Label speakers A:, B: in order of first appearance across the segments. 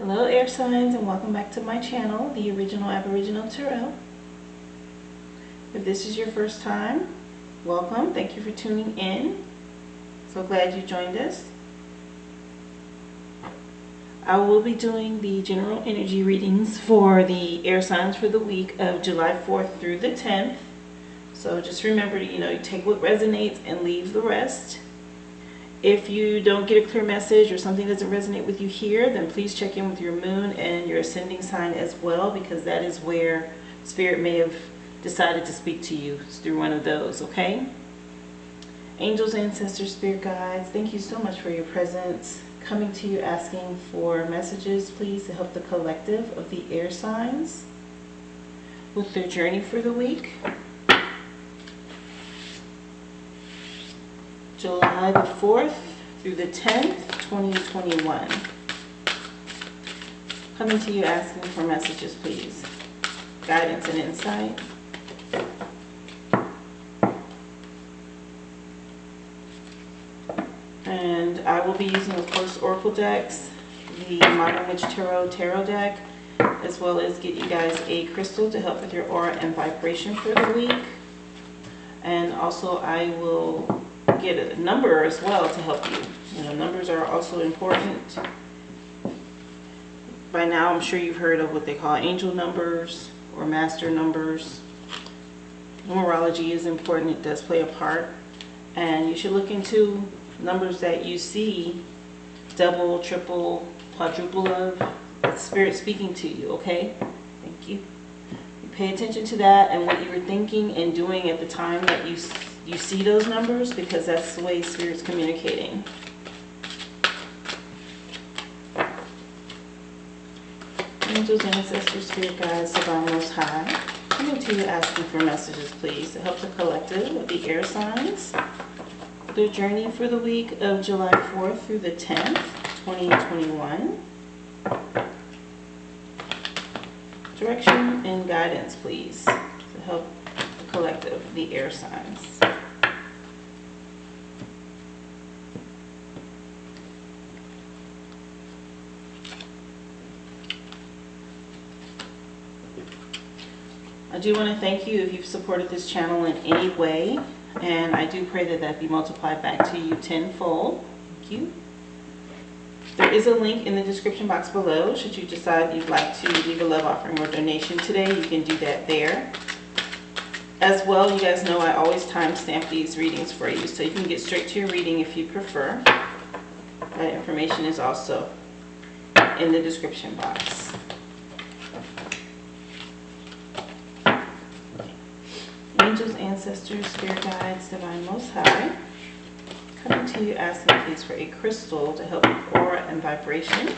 A: Hello air signs, and welcome back to my channel, the Original Aboriginal Tarot. If this is your first time, welcome. Thank you for tuning in. So glad you joined us. I will be doing the general energy readings for the air signs for the week of July 4th through the 10th. So just remember to, you take what resonates and leave the rest. If you don't get a clear message or something doesn't resonate with you here, then please check in with your moon and your ascending sign as well, because that is where Spirit may have decided to speak to you. It's through one of those, okay? Angels, ancestors, spirit guides, thank you so much for your presence. Coming to you asking for messages, please, to help the collective of the air signs with their journey for the week. July the 4th through the 10th, 2021. Coming to you asking for messages, please. Guidance and insight. And I will be using, of course, Oracle decks, the Modern Witch Tarot deck, as well as get you guys a crystal to help with your aura and vibration for the week. And also I will get a number as well to help you. Numbers are also important. By now I'm sure you've heard of what they call angel numbers or master numbers. Numerology is important. It does play a part. And you should look into numbers that you see double, triple, quadruple of. That's Spirit speaking to you, okay? Thank you. You pay attention to that and what you were thinking and doing at the time that you see those numbers, because that's the way Spirit's communicating. Angels, ancestors, spirit guides, divine most high, coming to you asking for messages, please, to help the collective of the air signs, their journey for the week of July 4th through the 10th, 2021. Direction and guidance, please, to help the collective of the air signs. I do want to thank you if you've supported this channel in any way, and I do pray that that be multiplied back to you tenfold. Thank you. There is a link in the description box below. Should you decide you'd like to leave a love offering or donation today, you can do that there. As well, you guys know I always timestamp these readings for you, so you can get straight to your reading if you prefer. That information is also in the description box. Angels, ancestors, spirit guides, divine most high, coming to you asking please for a crystal to help with aura and vibration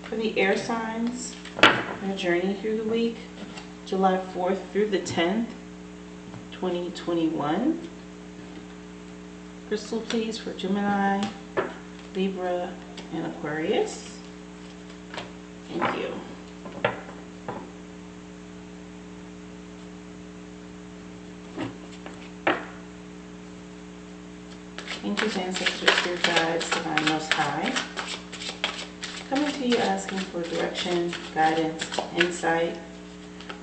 A: for the air signs, their journey through the week, July 4th through the 10th, 2021. Crystal please for Gemini, Libra, and Aquarius. Thank you. Angels, ancestors, spirit guides, divine most high, coming to you asking for direction, guidance, insight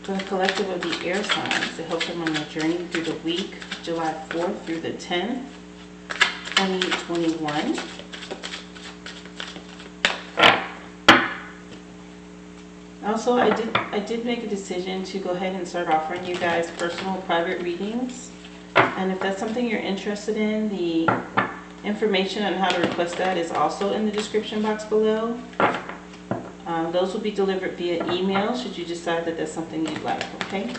A: for the collective of the air signs to help them on their journey through the week, July 4th through the 10th, 2021. Also, I did make a decision to go ahead and start offering you guys personal private readings. And if that's something you're interested in, the information on how to request that is also in the description box below. Those will be delivered via email should you decide that that's something you'd like, okay?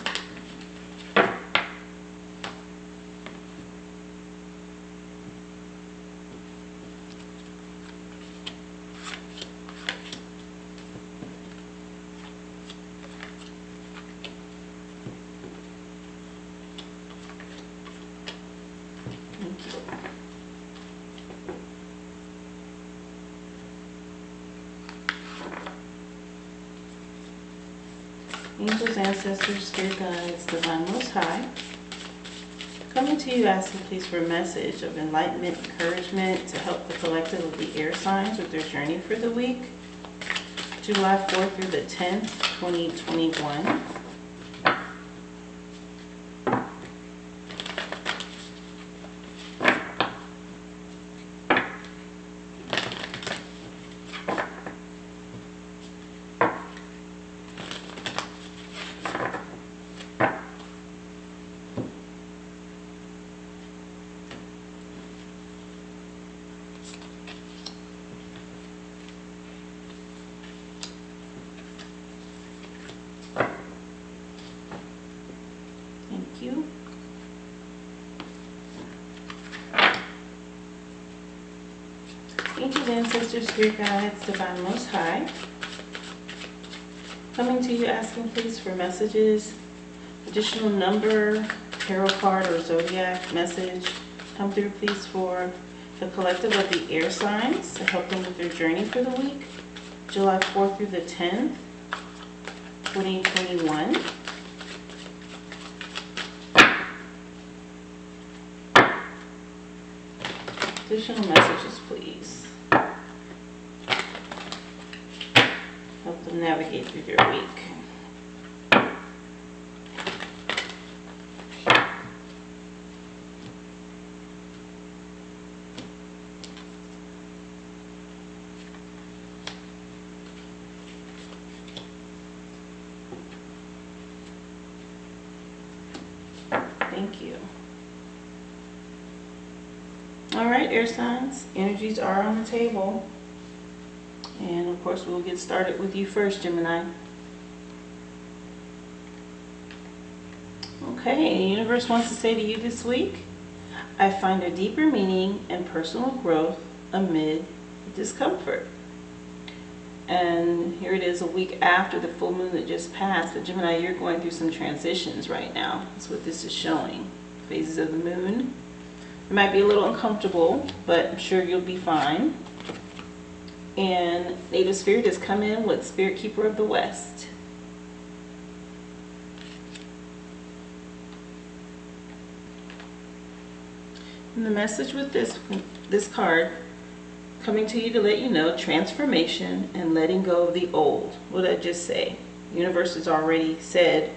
A: Angels, ancestors, spirit guides, divine most high, coming to you asking please for a message of enlightenment, encouragement to help the collective of the air signs with their journey for the week, July 4th through the 10th, 2021. Thank you. Angels, ancestors, spirit guides, divine most high, coming to you asking please for messages, additional number, tarot card, or zodiac message. Come through please for the collective of the air signs to help them with their journey for the week, July 4th through the 10th, 2021. Additional messages, please. Help them navigate through their week. Thank you. All right, air signs, energies are on the table. And of course, we'll get started with you first, Gemini. Okay, the universe wants to say to you this week, I find a deeper meaning and personal growth amid discomfort. And here it is a week after the full moon that just passed. But Gemini, you're going through some transitions right now. That's what this is showing. Phases of the moon. It might be a little uncomfortable, but I'm sure you'll be fine. And Native Spirit has come in with Spirit Keeper of the West. And the message with this card, coming to you to let you know, transformation and letting go of the old. What did I just say? The universe has already said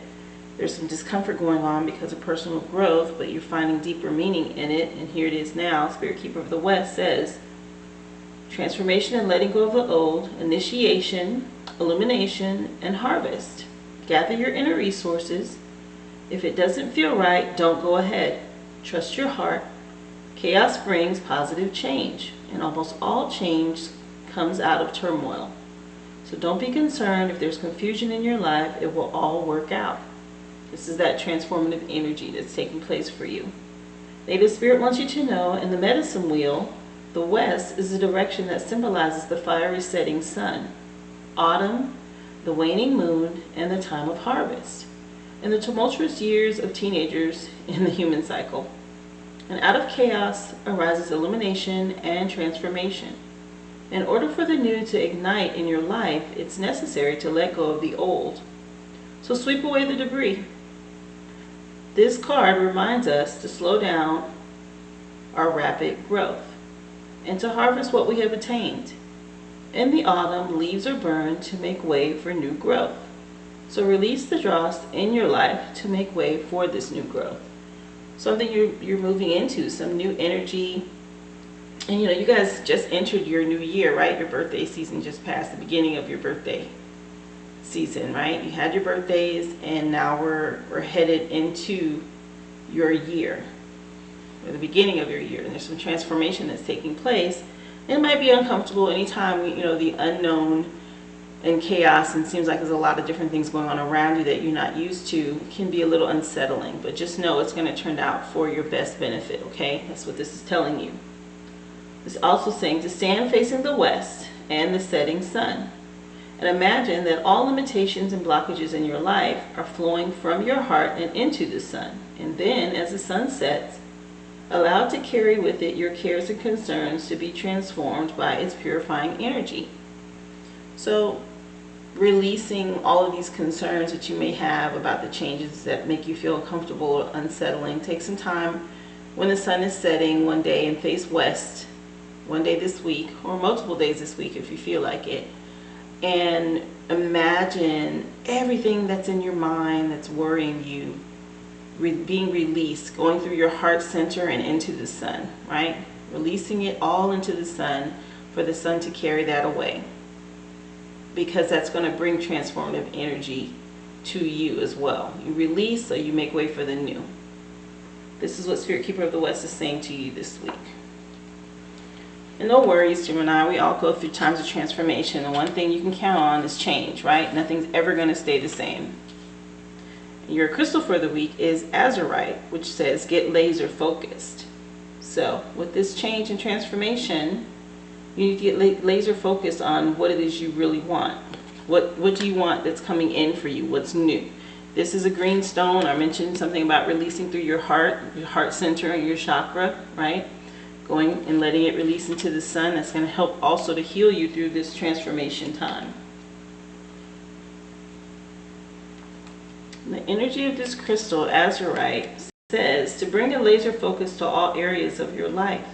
A: there's some discomfort going on because of personal growth, but you're finding deeper meaning in it. And here it is now. Spirit Keeper of the West says, transformation and letting go of the old, initiation, illumination, and harvest. Gather your inner resources. If it doesn't feel right, don't go ahead. Trust your heart. Chaos brings positive change, and almost all change comes out of turmoil. So don't be concerned if there's confusion in your life. It will all work out. This is that transformative energy that's taking place for you. Native Spirit wants you to know, in the medicine wheel, the west is the direction that symbolizes the fiery setting sun, autumn, the waning moon, and the time of harvest, and the tumultuous years of teenagers in the human cycle. And out of chaos arises illumination and transformation. In order for the new to ignite in your life, it's necessary to let go of the old. So sweep away the debris. This card reminds us to slow down our rapid growth and to harvest what we have attained. In the autumn, leaves are burned to make way for new growth. So release the dross in your life to make way for this new growth. Something you're moving into, some new energy. And you know, you guys just entered your new year, right? Your birthday season just passed, the beginning of your birthday season, right? You had your birthdays, and now we're headed into your year, or the beginning of your year, and there's some transformation that's taking place. And it might be uncomfortable anytime, you know, the unknown and chaos, and seems like there's a lot of different things going on around you that you're not used to, can be a little unsettling. But just know it's going to turn out for your best benefit, okay? That's what this is telling you. It's also saying to stand facing the west and the setting sun. And imagine that all limitations and blockages in your life are flowing from your heart and into the sun. And then, as the sun sets, allow it to carry with it your cares and concerns to be transformed by its purifying energy. So, releasing all of these concerns that you may have about the changes that make you feel uncomfortable or unsettling. Take some time when the sun is setting one day and face west one day this week, or multiple days this week if you feel like it. and imagine everything that's in your mind that's worrying you being released, going through your heart center and into the sun, right? Releasing it all into the sun for the sun to carry that away, because that's going to bring transformative energy to you as well. You release, so you make way for the new. This is what Spirit Keeper of the West is saying to you this week. And no worries, Gemini, we all go through times of transformation, and one thing you can count on is change, right? Nothing's ever going to stay the same. Your crystal for the week is azurite, which says get laser focused. So with this change and transformation, you need to get laser focused on what it is you really want. What do you want that's coming in for you? What's new? This is a green stone. I mentioned something about releasing through your heart center and your chakra, right? Going and letting it release into the sun. That's going to help also to heal you through this transformation time. The energy of this crystal, azurite, says to bring a laser focus to all areas of your life.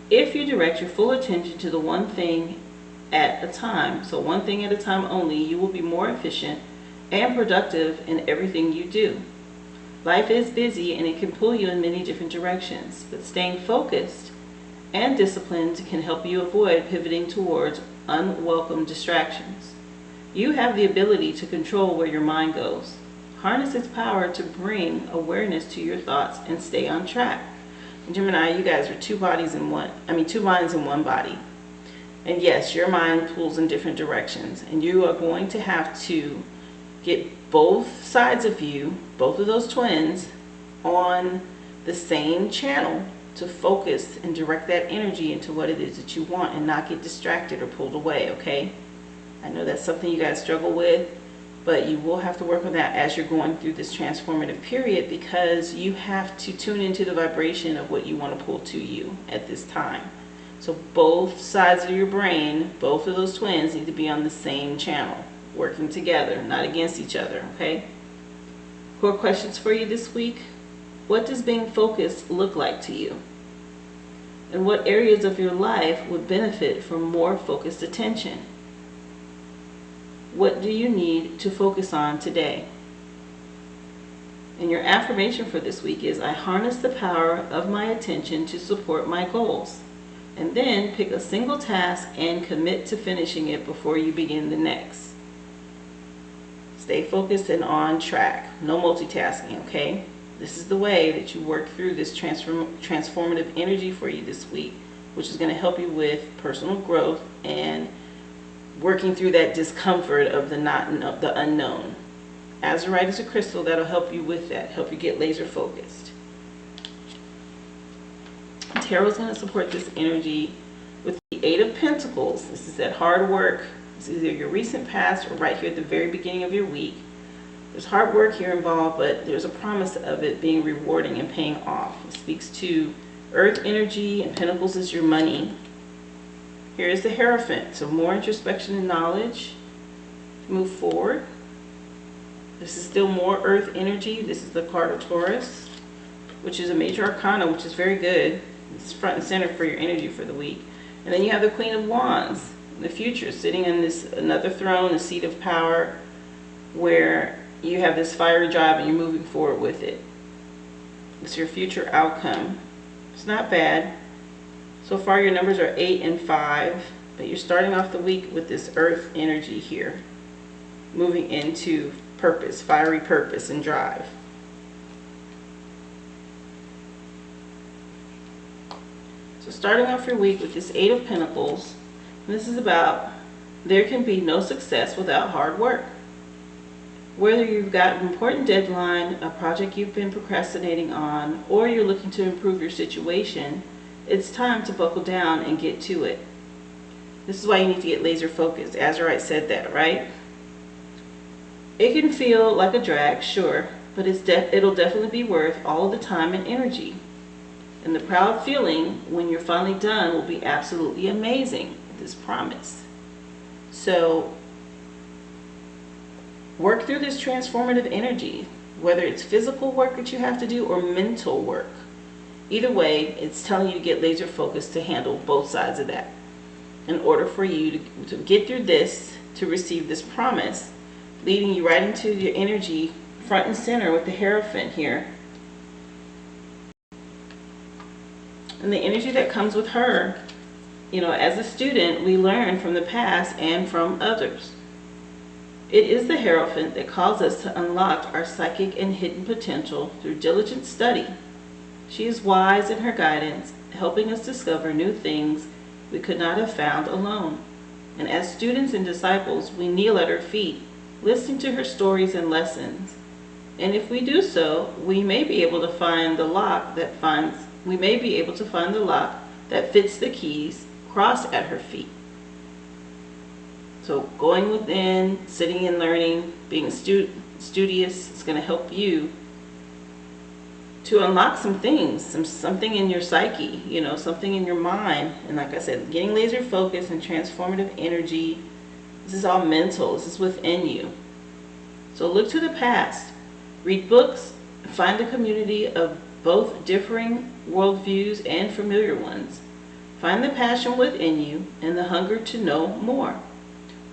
A: If you direct your full attention to the one thing at a time, so one thing at a time only, you will be more efficient and productive in everything you do. Life is busy and it can pull you in many different directions, but staying focused and disciplined can help you avoid pivoting towards unwelcome distractions. You have the ability to control where your mind goes. Harness its power to bring awareness to your thoughts and stay on track. Gemini, you guys are two minds in one body. And yes, your mind pulls in different directions, and you are going to have to get both sides of you, both of those twins, on the same channel to focus and direct that energy into what it is that you want and not get distracted or pulled away, okay? I know that's something you guys struggle with, but you will have to work on that as you're going through this transformative period, because you have to tune into the vibration of what you want to pull to you at this time. So both sides of your brain, both of those twins, need to be on the same channel, working together, not against each other, okay? Core questions for you this week. What does being focused look like to you? And what areas of your life would benefit from more focused attention? What do you need to focus on today? And your affirmation for this week is, I harness the power of my attention to support my goals. And then pick a single task and commit to finishing it before you begin the next. Stay focused and on track. No multitasking, okay? This is the way that you work through this transformative energy for you this week, which is going to help you with personal growth and working through that discomfort of the unknown. Azurite is a crystal that'll help you with that, help you get laser focused. Tarot is going to support this energy with the Eight of Pentacles. This is that hard work. It's either your recent past or right here at the very beginning of your week. There's hard work here involved, but there's a promise of it being rewarding and paying off. It speaks to earth energy, and Pentacles is your money. Here is the Hierophant, so more introspection and knowledge. Move forward. This is still more earth energy. This is the card of Taurus, which is a major arcana, which is very good. It's front and center for your energy for the week. And then you have the Queen of Wands, the future, sitting in this another throne, a seat of power, where you have this fiery drive and you're moving forward with it. It's your future outcome. It's not bad. So far your numbers are 8 and 5, but you're starting off the week with this earth energy here, moving into purpose, fiery purpose and drive. So starting off your week with this Eight of Pentacles, this is about there can be no success without hard work. Whether you've got an important deadline, a project you've been procrastinating on, or you're looking to improve your situation, it's time to buckle down and get to it. This is why you need to get laser focused. Azurite said that, right? It can feel like a drag, sure, but it'll definitely be worth all the time and energy. And the proud feeling when you're finally done will be absolutely amazing, this promise. So work through this transformative energy, whether it's physical work that you have to do or mental work. Either way, it's telling you to get laser focused to handle both sides of that. In order for you to get through this, to receive this promise, leading you right into your energy front and center with the Hierophant here. And the energy that comes with her, you know, as a student, we learn from the past and from others. It is the Hierophant that calls us to unlock our psychic and hidden potential through diligent study. She is wise in her guidance, helping us discover new things we could not have found alone. And as students and disciples, we kneel at her feet, listening to her stories and lessons. And if we do so, we may be able to find the lock that fits the keys crossed at her feet. So going within, sitting and learning, being studious is going to help you to unlock some things, something in your psyche, you know, something in your mind. And like I said, getting laser focused and transformative energy. This is all mental. This is within you. So look to the past. Read books. Find a community of both differing worldviews and familiar ones. Find the passion within you and the hunger to know more.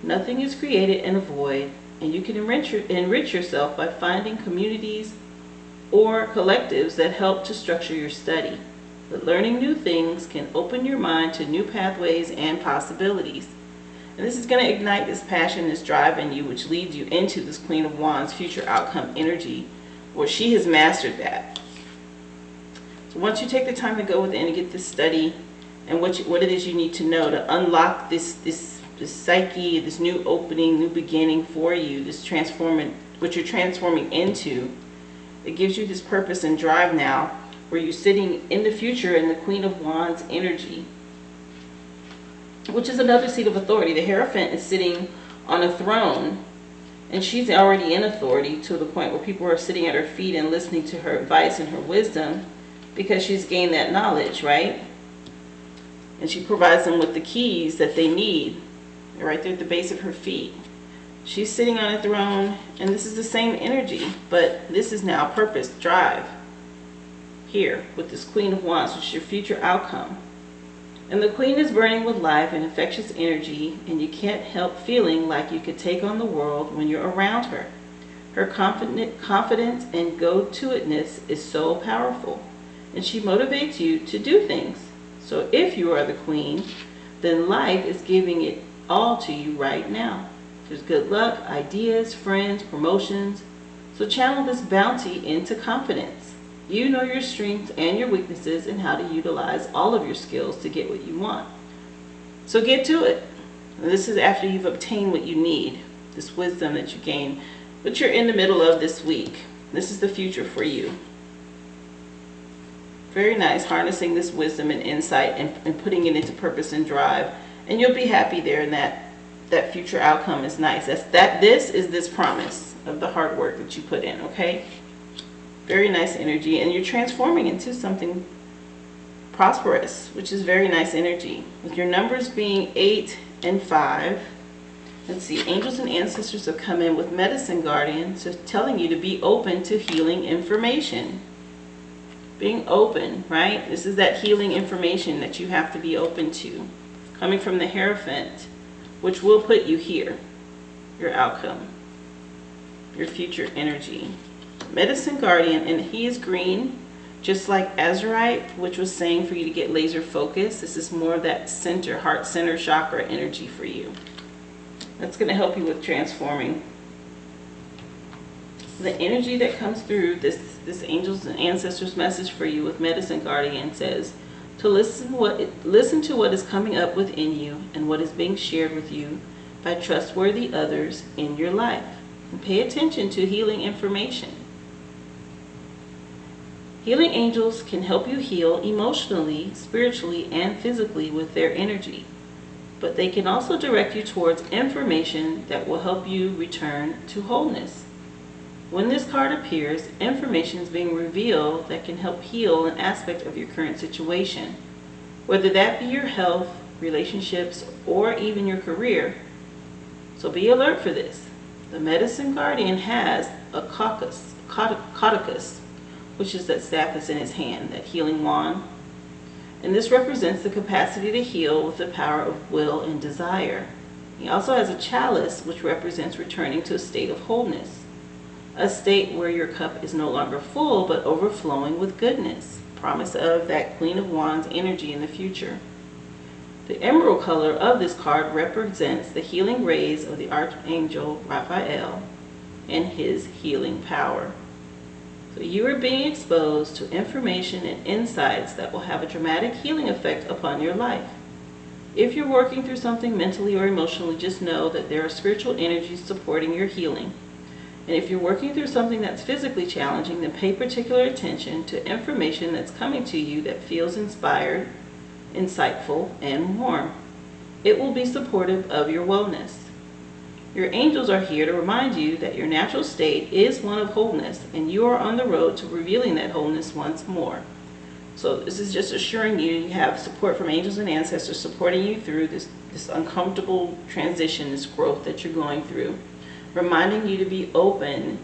A: Nothing is created in a void, and you can enrich yourself by finding communities or collectives that help to structure your study. But learning new things can open your mind to new pathways and possibilities. And this is going to ignite this passion, this drive in you, which leads you into this Queen of Wands future outcome energy, where she has mastered that. So once you take the time to go within and get this study and what it is you need to know to unlock this psyche, this new opening, new beginning for you, this what you're transforming into, it gives you this purpose and drive now, where you're sitting in the future in the Queen of Wands energy, which is another seat of authority. The Hierophant is sitting on a throne, and she's already in authority to the point where people are sitting at her feet and listening to her advice and her wisdom, because she's gained that knowledge, right? And she provides them with the keys that they need. They're right there at the base of her feet. She's sitting on a throne, and this is the same energy, but this is now purpose, drive, here with this Queen of Wands, which is your future outcome. And the Queen is burning with life and infectious energy, and you can't help feeling like you could take on the world when you're around her. Her confidence and go-to-itness is so powerful, and she motivates you to do things. So if you are the Queen, then life is giving it all to you right now. There's good luck, ideas, friends, promotions. So channel this bounty into confidence. You know your strengths and your weaknesses and how to utilize all of your skills to get what you want. So get to it. And this is after you've obtained what you need, this wisdom that you gain, but you're in the middle of this week. This is the future for you. Very nice, harnessing this wisdom and insight and putting it into purpose and drive. And you'll be happy there, and that future outcome is nice. This is this promise of the hard work that you put in, okay? Very nice energy, and you're transforming into something prosperous, which is very nice energy. With your numbers being 8 and 5, let's see, angels and ancestors have come in with medicine guardians, so telling you to be open to healing information. Being open, right? This is that healing information that you have to be open to, coming from the Hierophant, which will put you here, your outcome, your future energy. Medicine guardian, and he is green, just like Azurite, which was saying for you to get laser focus. This is more of that center, heart center chakra energy for you. That's going to help you with transforming. The energy that comes through this angels and ancestors message for you with medicine guardian says to listen to what is coming up within you and what is being shared with you by trustworthy others in your life, and pay attention to healing information. Healing angels can help you heal emotionally, spiritually, and physically with their energy, but they can also direct you towards information that will help you return to wholeness. When this card appears, information is being revealed that can help heal an aspect of your current situation, whether that be your health, relationships, or even your career. So be alert for this. The medicine guardian has a caucus, which is that staff that's in his hand, that healing wand. And this represents the capacity to heal with the power of will and desire. He also has a chalice, which represents returning to a state of wholeness, a state where your cup is no longer full but overflowing with goodness, promise of that Queen of Wands energy in the future. The emerald color of this card represents the healing rays of the Archangel Raphael and his healing power. So you are being exposed to information and insights that will have a dramatic healing effect upon your life. If you're working through something mentally or emotionally, just know that there are spiritual energies supporting your healing. And if you're working through something that's physically challenging, then pay particular attention to information that's coming to you that feels inspired, insightful, and warm. It will be supportive of your wellness. Your angels are here to remind you that your natural state is one of wholeness, and you are on the road to revealing that wholeness once more. So this is just assuring you have support from angels and ancestors supporting you through this uncomfortable transition, this growth that you're going through. Reminding you to be open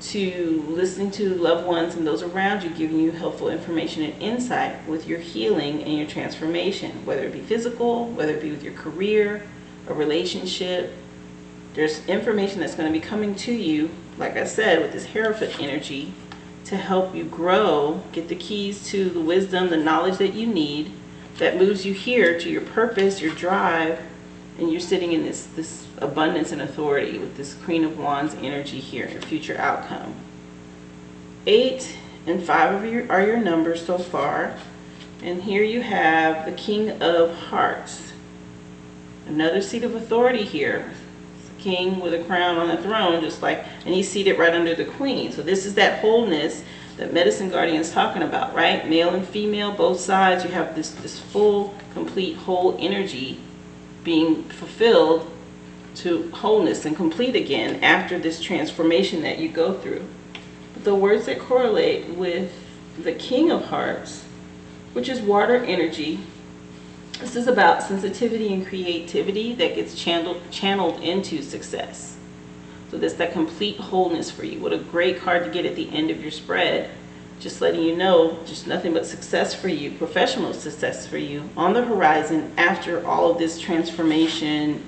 A: to listening to loved ones and those around you, giving you helpful information and insight with your healing and your transformation, whether it be physical, whether it be with your career, a relationship. There's information that's going to be coming to you, like I said, with this Hierophant energy to help you grow, get the keys to the wisdom, the knowledge that you need that moves you here to your purpose, your drive, and you're sitting in this abundance and authority with this Queen of Wands energy here, your future outcome. 8 and 5 are your numbers so far. And here you have the King of Hearts. Another seat of authority here. King with a crown on the throne, just like, and he's seated right under the Queen. So this is that wholeness that Medicine Guardian is talking about, right? Male and female, both sides. You have this full, complete, whole energy being fulfilled to wholeness and complete again after this transformation that you go through. But the words that correlate with the King of Hearts, which is water energy, this is about sensitivity and creativity that gets channeled into success. So that's that complete wholeness for you. What a great card to get at the end of your spread. Just letting you know, just nothing but success for you, professional success for you on the horizon after all of this transformation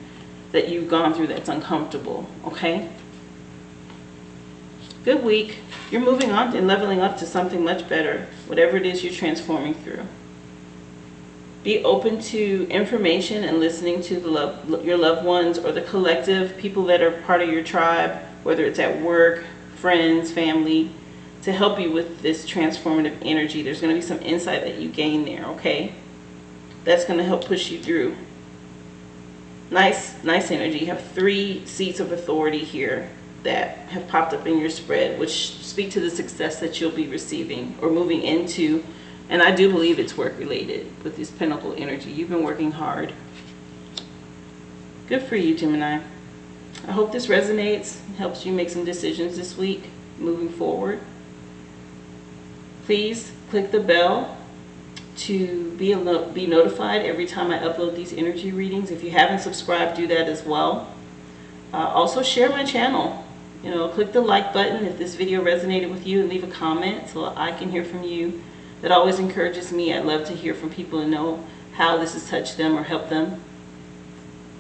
A: that you've gone through that's uncomfortable, okay? Good week. You're moving on and leveling up to something much better, whatever it is you're transforming through. Be open to information and listening to your loved ones or the collective people that are part of your tribe, whether it's at work, friends, family, to help you with this transformative energy. There's going to be some insight that you gain there, okay? That's going to help push you through. Nice energy. You have 3 seats of authority here that have popped up in your spread, which speak to the success that you'll be receiving or moving into. And I do believe it's work related with this Pentacle energy. You've been working hard. Good for you, Gemini. I hope this resonates and helps you make some decisions this week moving forward. Please click the bell to be notified every time I upload these energy readings. If you haven't subscribed, do that as well. Also share my channel. Click the like button if this video resonated with you and leave a comment so I can hear from you. That always encourages me. I love to hear from people and know how this has touched them or helped them.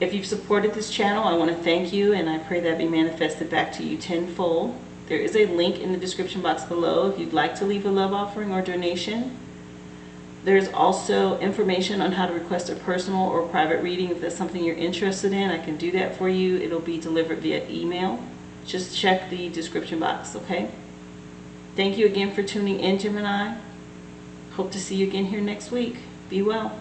A: If you've supported this channel, I want to thank you, and I pray that be manifested back to you tenfold. There is a link in the description box below if you'd like to leave a love offering or donation. There's also information on how to request a personal or private reading. If that's something you're interested in, I can do that for you. It'll be delivered via email. Just check the description box, okay? Thank you again for tuning in, Gemini. Hope to see you again here next week. Be well.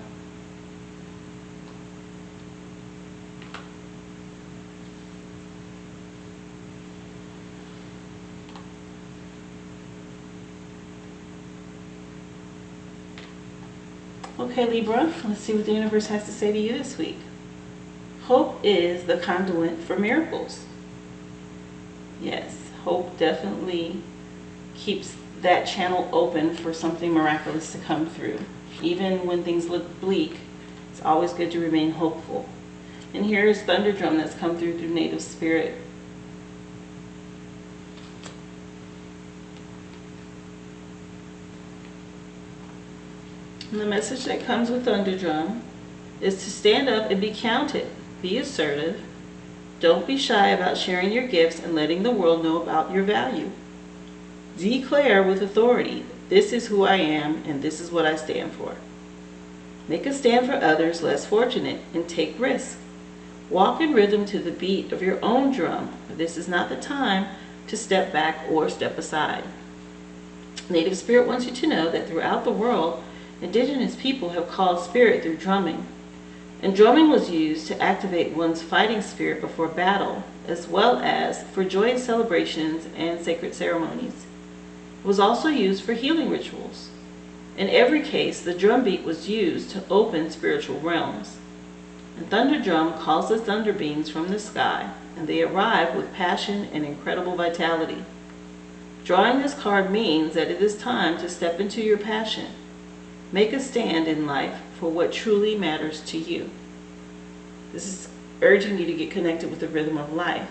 A: Okay, Libra, let's see what the universe has to say to you this week. Hope is the conduit for miracles. Yes, hope definitely keeps that channel open for something miraculous to come through. Even when things look bleak, it's always good to remain hopeful. And here's Thunder Drum that's come through Native Spirit. And the message that comes with Thunder Drum is to stand up and be counted. Be assertive. Don't be shy about sharing your gifts and letting the world know about your value. Declare with authority, this is who I am and this is what I stand for. Make a stand for others less fortunate and take risks. Walk in rhythm to the beat of your own drum. This is not the time to step back or step aside. Native Spirit wants you to know that throughout the world, indigenous people have called spirit through drumming. And drumming was used to activate one's fighting spirit before battle, as well as for joyous celebrations and sacred ceremonies. It was also used for healing rituals. In every case, the drum beat was used to open spiritual realms. And thunder drum calls the thunder beings from the sky, and they arrive with passion and incredible vitality. Drawing this card means that it is time to step into your passion. Make a stand in life for what truly matters to you. This is urging you to get connected with the rhythm of life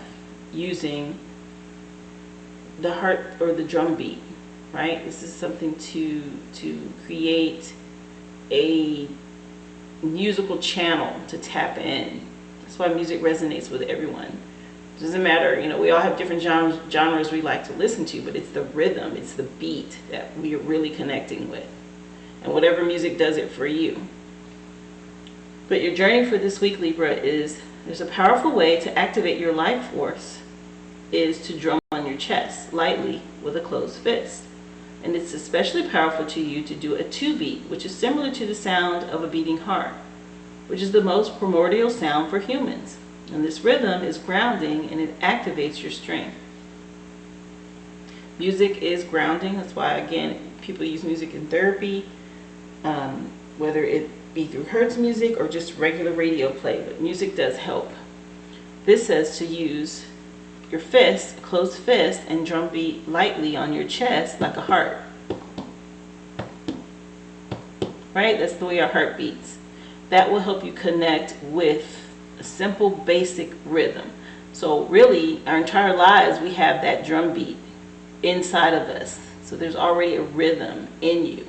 A: using the heart or the drum beat, right? This is something to create a musical channel to tap in. That's why music resonates with everyone. It doesn't matter, we all have different genres we like to listen to, but it's the rhythm, it's the beat that we are really connecting with. And whatever music does it for you. But your journey for this week, Libra, is there's a powerful way to activate your life force is to drum on your chest lightly with a closed fist. And it's especially powerful to you to do a 2-beat, which is similar to the sound of a beating heart, which is the most primordial sound for humans. And this rhythm is grounding and it activates your strength. Music is grounding. That's why, again, people use music in therapy, whether it be through Hertz music or just regular radio play, but music does help. This says to use your fist, closed fist, and drum beat lightly on your chest like a heart. Right? That's the way our heart beats. That will help you connect with a simple, basic rhythm. So really, our entire lives, we have that drum beat inside of us. So there's already a rhythm in you.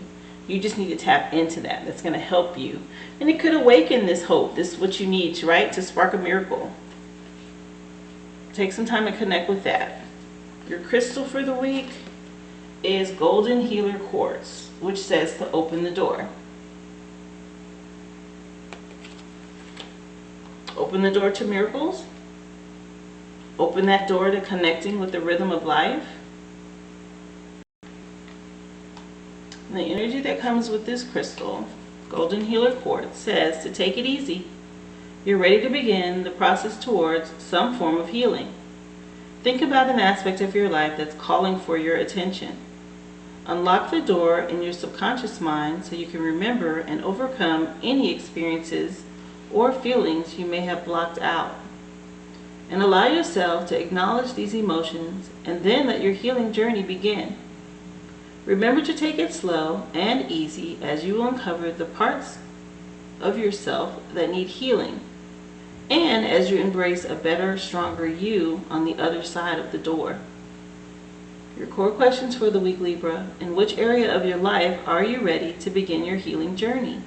A: You just need to tap into that. That's going to help you. And it could awaken this hope. This is what you need, right? To spark a miracle. Take some time to connect with that. Your crystal for the week is Golden Healer Quartz, which says to open the door. Open the door to miracles. Open that door to connecting with the rhythm of life. The energy that comes with this crystal, Golden Healer Quartz, says to take it easy. You're ready to begin the process towards some form of healing. Think about an aspect of your life that's calling for your attention. Unlock the door in your subconscious mind so you can remember and overcome any experiences or feelings you may have blocked out. And allow yourself to acknowledge these emotions and then let your healing journey begin. Remember to take it slow and easy as you uncover the parts of yourself that need healing, and as you embrace a better, stronger you on the other side of the door. Your core questions for the week, Libra: in which area of your life are you ready to begin your healing journey?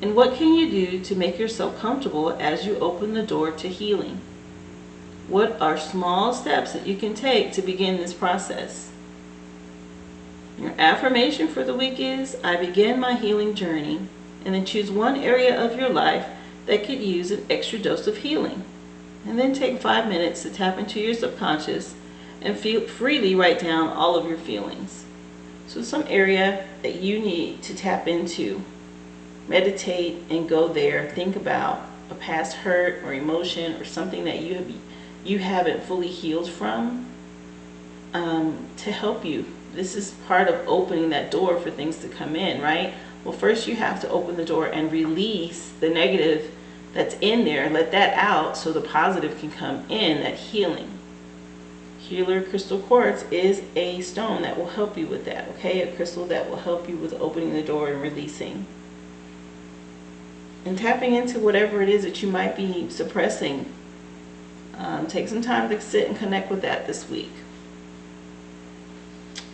A: And what can you do to make yourself comfortable as you open the door to healing? What are small steps that you can take to begin this process? Your affirmation for the week is, I begin my healing journey, and then choose one area of your life that could use an extra dose of healing. And then take 5 minutes to tap into your subconscious and freely write down all of your feelings. So some area that you need to tap into. Meditate and go there. Think about a past hurt or emotion or something that you haven't fully healed from, to help you. This is part of opening that door for things to come in, right? Well, first you have to open the door and release the negative that's in there. Let that out so the positive can come in, that healing. Healer Crystal Quartz is a stone that will help you with that, okay? A crystal that will help you with opening the door and releasing. And tapping into whatever it is that you might be suppressing. Take some time to sit and connect with that this week.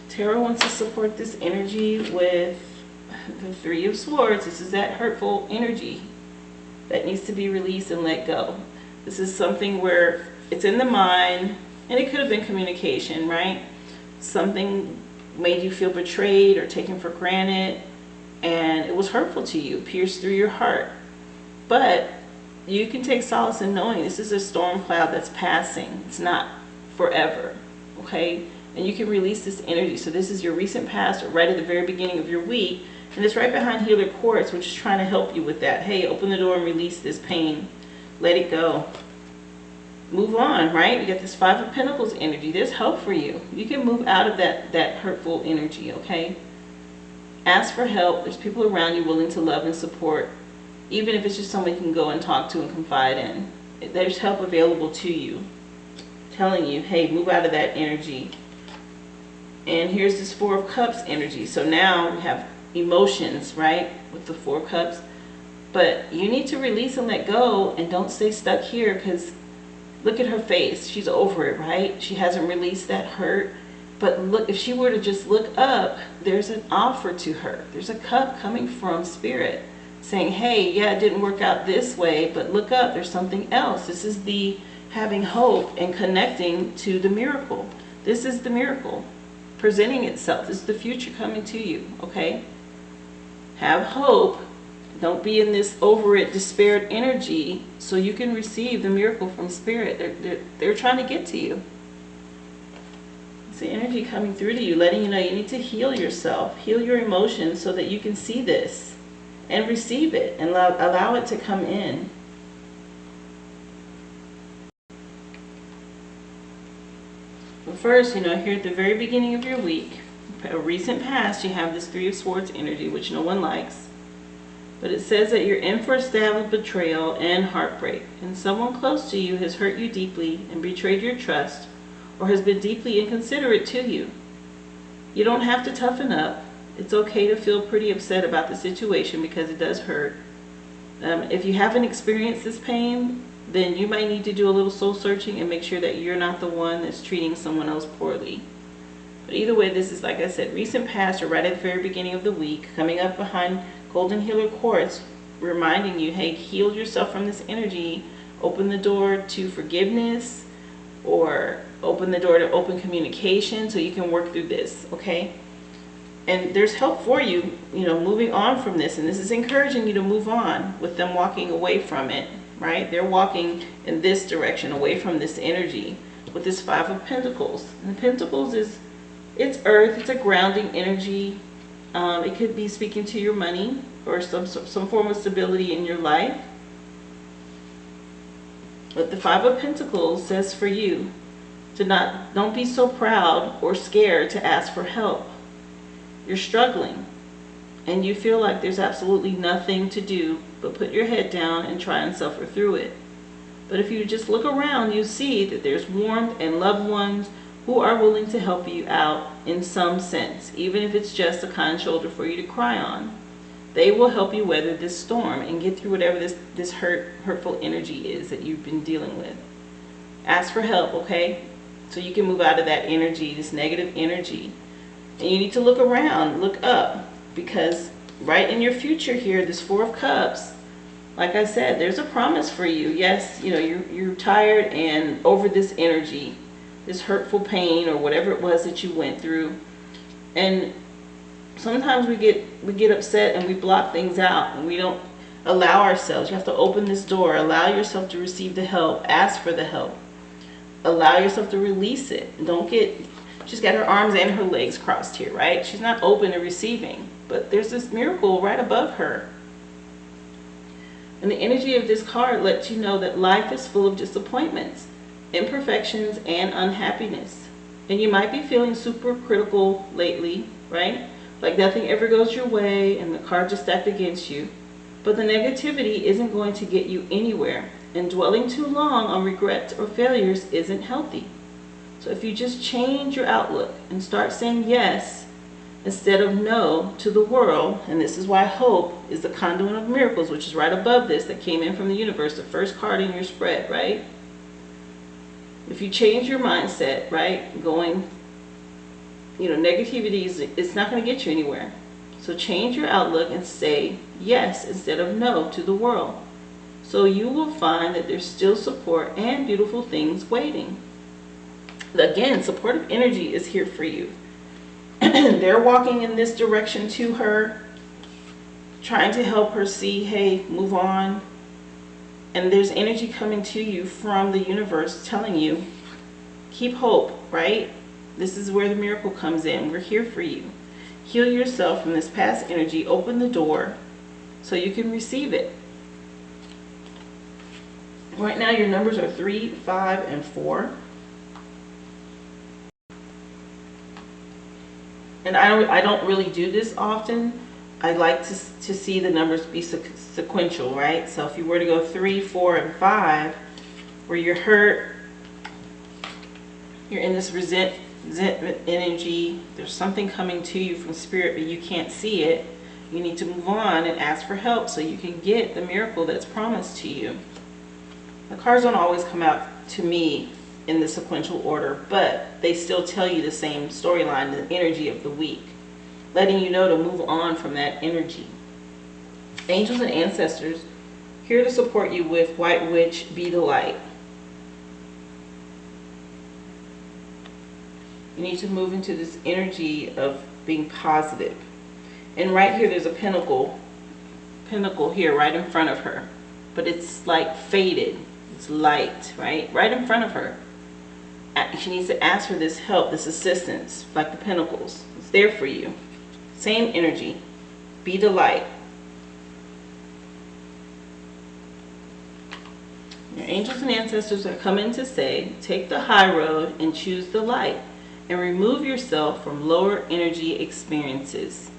A: Tarot wants to support this energy with the 3 of Swords. This is that hurtful energy. that needs to be released and let go. This is something where it's in the mind, and it could have been communication, right? Something made you feel betrayed or taken for granted, and it was hurtful to you, pierced through your heart. But you can take solace in knowing this is a storm cloud that's passing. It's not forever, okay? And you can release this energy. So this is your recent past, or right at the very beginning of your week, and it's right behind Healer Quartz, which is trying to help you with that. Hey, open the door and release this pain. Let it go. Move on, right? You got this Five of Pentacles energy. There's hope for you. You can move out of that hurtful energy, okay? Ask for help. There's people around you willing to love and support, even if it's just someone you can go and talk to and confide in. There's help available to you, telling you, hey, move out of that energy. And here's this Four of Cups energy. So now we have emotions, right, with the Four of Cups. But you need to release and let go, and don't stay stuck here, because look at her face. She's over it, right? She hasn't released that hurt. But look, if she were to just look up, there's an offer to her. There's a cup coming from Spirit saying, hey, yeah, it didn't work out this way, but look up, there's something else. This is the having hope and connecting to the miracle. This is the miracle presenting itself. This is the future coming to you, okay? Have hope. Don't be in this over it, despaired energy, so you can receive the miracle from Spirit. They're trying to get to you. It's the energy coming through to you, letting you know you need to heal yourself, heal your emotions, so that you can see this and receive it and allow it to come in. But first, here at the very beginning of your week, a recent past, you have this Three of Swords energy, which no one likes. But it says that you're in for a stab of betrayal and heartbreak, and someone close to you has hurt you deeply and betrayed your trust, or has been deeply inconsiderate to you. You don't have to toughen up. It's okay to feel pretty upset about the situation, because it does hurt. If you haven't experienced this pain, then you might need to do a little soul searching and make sure that you're not the one that's treating someone else poorly. But either way, this is, like I said, recent past, or right at the very beginning of the week, coming up behind Golden Healer Quartz, reminding you, hey, heal yourself from this energy, open the door to forgiveness, or open the door to open communication so you can work through this, okay? And there's help for you, moving on from this. And this is encouraging you to move on with them walking away from it, right? They're walking in this direction, away from this energy, with this Five of Pentacles. And the Pentacles it's earth, it's a grounding energy. It could be speaking to your money, or some form of stability in your life. But the Five of Pentacles says for you to don't be so proud or scared to ask for help. You're struggling, and you feel like there's absolutely nothing to do but put your head down and try and suffer through it. But if you just look around, you see that there's warmth and loved ones who are willing to help you out in some sense, even if it's just a kind shoulder for you to cry on. They will help you weather this storm and get through whatever this hurtful energy is that you've been dealing with. Ask for help, okay? So you can move out of that energy, this negative energy. And you need to look around, look up, because right in your future here, this Four of Cups, like I said, there's a promise for you. Yes, you're tired and over this energy, this hurtful pain, or whatever it was that you went through. And sometimes we get upset and we block things out, and we don't allow ourselves. You have to open this door, allow yourself to receive the help, ask for the help, allow yourself to release it. Don't get... She's got her arms and her legs crossed here, right? She's not open to receiving, but there's this miracle right above her. And the energy of this card lets you know that life is full of disappointments, imperfections, and unhappiness. And you might be feeling super critical lately, right? Like nothing ever goes your way and the cards are stacked against you. But the negativity isn't going to get you anywhere. And dwelling too long on regrets or failures isn't healthy. So if you just change your outlook and start saying yes instead of no to the world, and this is why hope is the conduit of miracles, which is right above this, that came in from the universe, the first card in your spread, right? If you change your mindset, right, going, negativity it's not going to get you anywhere. So change your outlook and say yes instead of no to the world. So you will find that there's still support and beautiful things waiting. Again, supportive energy is here for you. They're walking in this direction to her, trying to help her see, hey, move on. And there's energy coming to you from the universe telling you, keep hope, right? This is where the miracle comes in. We're here for you. Heal yourself from this past energy. Open the door so you can receive it. Right now your numbers are 3, 5, and 4. And I don't really do this often. I like to see the numbers be sequential, right? So if you were to go 3, 4, and 5, where you're hurt, you're in this resentment energy, there's something coming to you from spirit, but you can't see it. You need to move on and ask for help so you can get the miracle that's promised to you. The cards don't always come out to me in the sequential order, but they still tell you the same storyline, the energy of the week, letting you know to move on from that energy. Angels and ancestors here to support you with White Witch, be the light. You need to move into this energy of being positive. And right here there's a pinnacle here right in front of her, but it's like faded. It's light, right in front of her. She needs to ask for this help, this assistance, like the pentacles. It's there for you. Same energy. Be the light. Your angels and ancestors are coming to say, take the high road and choose the light, and remove yourself from lower energy experiences.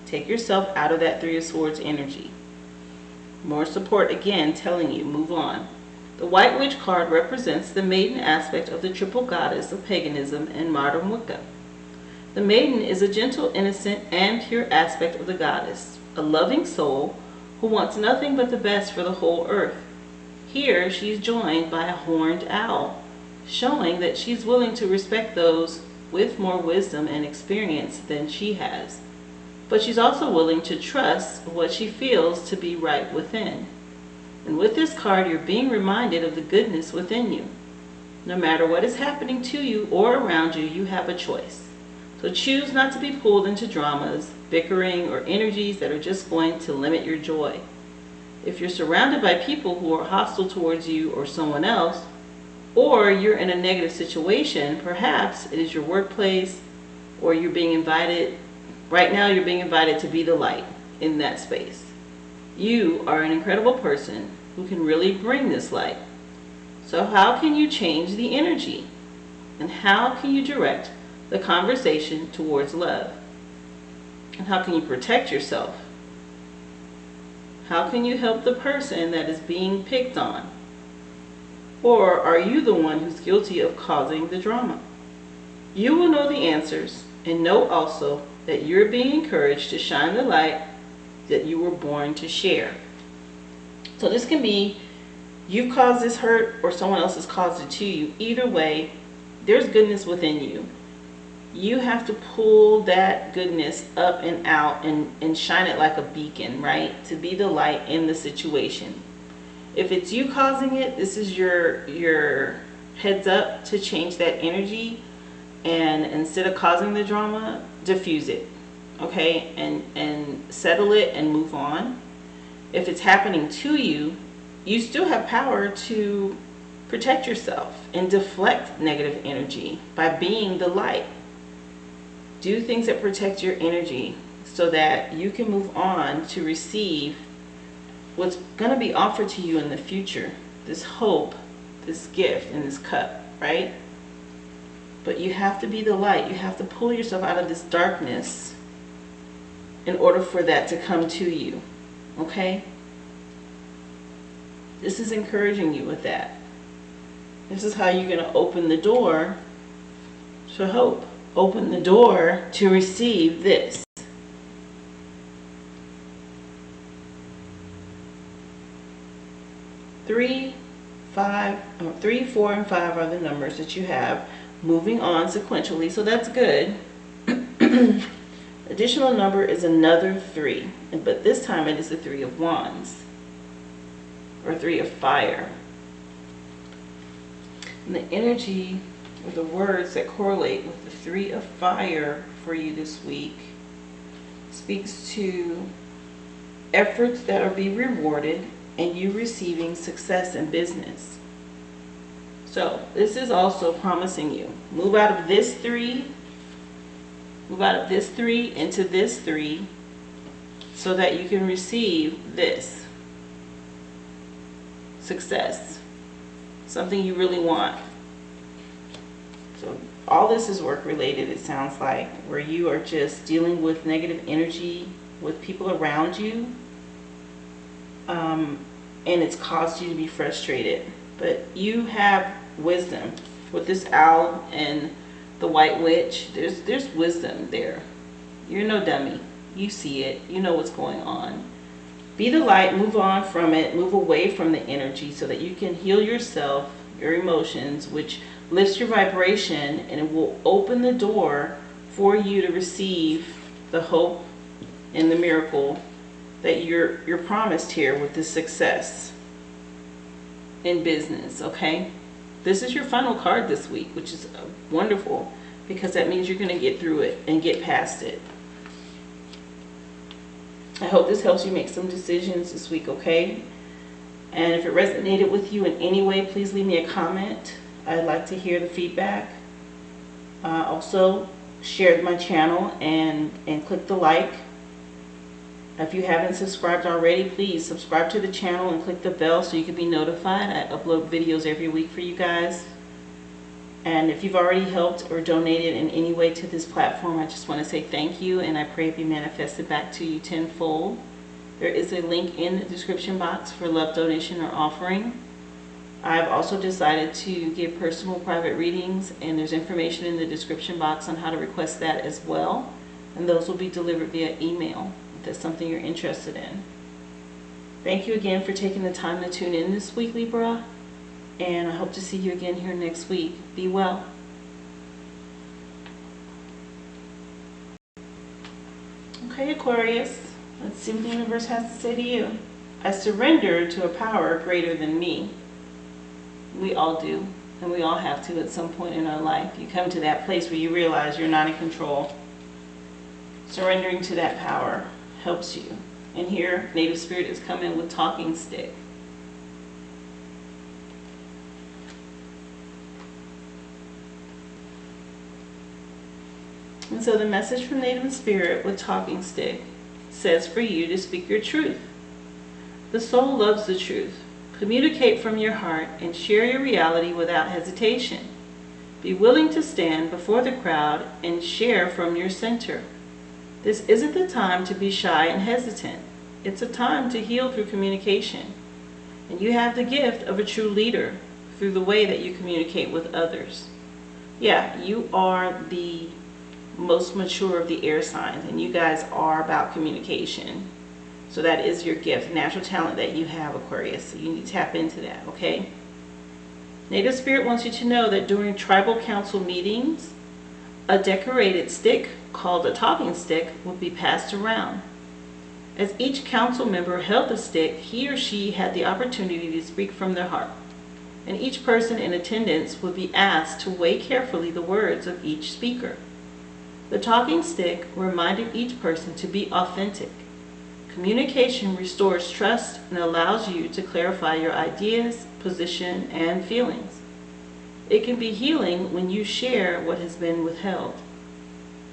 A: Take yourself out of that Three of Swords energy. More support again telling you, move on. The White Witch card represents the maiden aspect of the triple goddess of paganism and modern Wicca. The maiden is a gentle, innocent, and pure aspect of the goddess, a loving soul who wants nothing but the best for the whole earth. Here she's joined by a horned owl, showing that she's willing to respect those with more wisdom and experience than she has. But she's also willing to trust what she feels to be right within. And with this card, you're being reminded of the goodness within you. No matter what is happening to you or around you, you have a choice. So choose not to be pulled into dramas, bickering, or energies that are just going to limit your joy. If you're surrounded by people who are hostile towards you or someone else, or you're in a negative situation, perhaps it is your workplace, or you're being invited, right now you're being invited to be the light in that space. You are an incredible person who can really bring this light. So how can you change the energy? And how can you direct the conversation towards love? And how can you protect yourself? How can you help the person that is being picked on? Or are you the one who's guilty of causing the drama? You will know the answers and know also that you're being encouraged to shine the light that you were born to share. So this can be you've caused this hurt or someone else has caused it to you. Either way, there's goodness within you. You have to pull that goodness up and out and shine it like a beacon, right? To be the light in the situation. If it's you causing it, this is your heads up to change that energy, and instead of causing the drama, diffuse it. Okay, and settle it and move on. If it's happening to you, you still have power to protect yourself and deflect negative energy by being the light. Do things that protect your energy so that you can move on to receive what's going to be offered to you in the future. This hope, this gift, and this cup, right? But you have to be the light. You have to pull yourself out of this darkness in order for that to come to you, okay? This is encouraging you with that. This is how you're going to open the door to hope. Open the door to receive this. Three, 4, and 5 are the numbers that you have moving on sequentially, so that's good. Additional number is another 3, but this time it is the 3 of Wands. or 3 of fire. And the energy or the words that correlate with the 3 of fire for you this week speaks to efforts that are being rewarded and you receiving success in business. So this is also promising you move out of this 3 into this 3 so that you can receive this success, something you really want. So all this is work related, it sounds like, where you are just dealing with negative energy with people around you, and it's caused you to be frustrated. But you have wisdom with this owl and the white witch. There's wisdom there. You're no dummy. You see it. You know what's going on. Be the light. Move on from it. Move away from the energy so that you can heal yourself, your emotions, which lifts your vibration, and it will open the door for you to receive the hope and the miracle that you're promised here with this success in business. Okay, this is your final card this week, which is wonderful, because that means you're going to get through it and get past it. I hope this helps you make some decisions this week, okay? And if it resonated with you in any way, please leave me a comment. I'd like to hear the feedback. Also, share my channel and click the like. If you haven't subscribed already, please subscribe to the channel and click the bell so you can be notified. I upload videos every week for you guys. And if you've already helped or donated in any way to this platform, I just want to say thank you, and I pray it be manifested back to you tenfold. There is a link in the description box for love donation or offering. I've also decided to give personal private readings, and there's information in the description box on how to request that as well. And those will be delivered via email if that's something you're interested in. Thank you again for taking the time to tune in this week, Libra. And I hope to see you again here next week. Be well. Okay, Aquarius. Let's see what the universe has to say to you. I surrender to a power greater than me. We all do, and we all have to at some point in our life. You come to that place where you realize you're not in control. Surrendering to that power helps you. And here, Native Spirit is coming with talking stick. And so the message from Native Spirit with talking stick says for you to speak your truth. The soul loves the truth. Communicate from your heart and share your reality without hesitation. Be willing to stand before the crowd and share from your center. This isn't the time to be shy and hesitant. It's a time to heal through communication. And you have the gift of a true leader through the way that you communicate with others. Yeah, you are the most mature of the air signs, and you guys are about communication. So that is your gift, natural talent that you have, Aquarius. So you need to tap into that, okay? Native Spirit wants you to know that during tribal council meetings, a decorated stick called a talking stick would be passed around. As each council member held the stick, he or she had the opportunity to speak from their heart. And each person in attendance would be asked to weigh carefully the words of each speaker. The talking stick reminded each person to be authentic. Communication restores trust and allows you to clarify your ideas, position, and feelings. It can be healing when you share what has been withheld.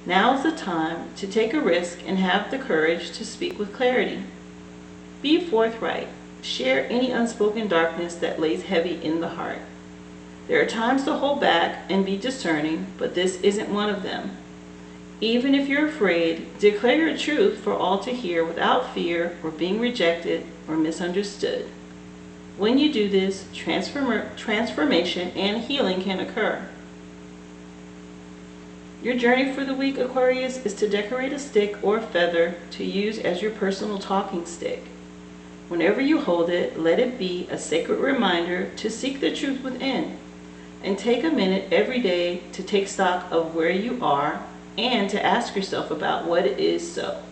A: Now is the time to take a risk and have the courage to speak with clarity. Be forthright. Share any unspoken darkness that lays heavy in the heart. There are times to hold back and be discerning, but this isn't one of them. Even if you're afraid, declare your truth for all to hear without fear or being rejected or misunderstood. When you do this, transformation and healing can occur. Your journey for the week, Aquarius, is to decorate a stick or feather to use as your personal talking stick. Whenever you hold it, let it be a sacred reminder to seek the truth within, and take a minute every day to take stock of where you are and to ask yourself about what is so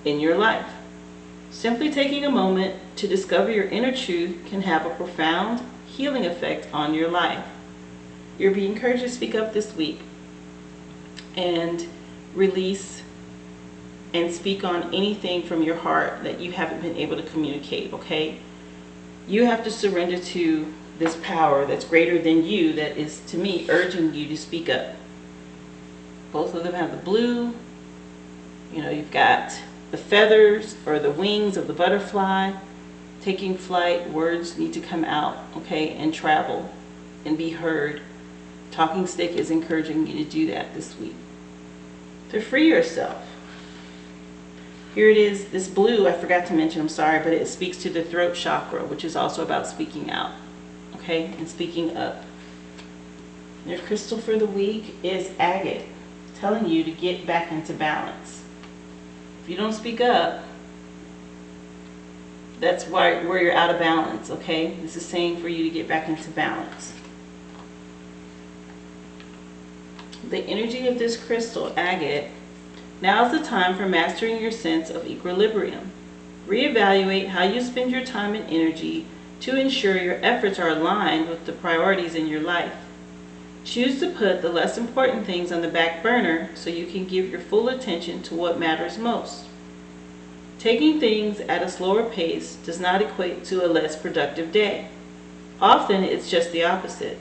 A: in your life. Simply taking a moment to discover your inner truth can have a profound healing effect on your life. You're being encouraged to speak up this week and release and speak on anything from your heart that you haven't been able to communicate, okay? You have to surrender to this power that's greater than you, that is, to me, urging you to speak up. Both of them have the blue. You've got the feathers or the wings of the butterfly taking flight. Words need to come out, okay, and travel and be heard. Talking stick is encouraging you to do that this week. To free yourself. Here it is, this blue, I forgot to mention, I'm sorry, but it speaks to the throat chakra, which is also about speaking out, okay, and speaking up. Your crystal for the week is agate, telling you to get back into balance. If you don't speak up, that's where you're out of balance, okay? This is saying for you to get back into balance. The energy of this crystal, agate, now is the time for mastering your sense of equilibrium. Reevaluate how you spend your time and energy to ensure your efforts are aligned with the priorities in your life. Choose to put the less important things on the back burner so you can give your full attention to what matters most. Taking things at a slower pace does not equate to a less productive day. Often it's just the opposite.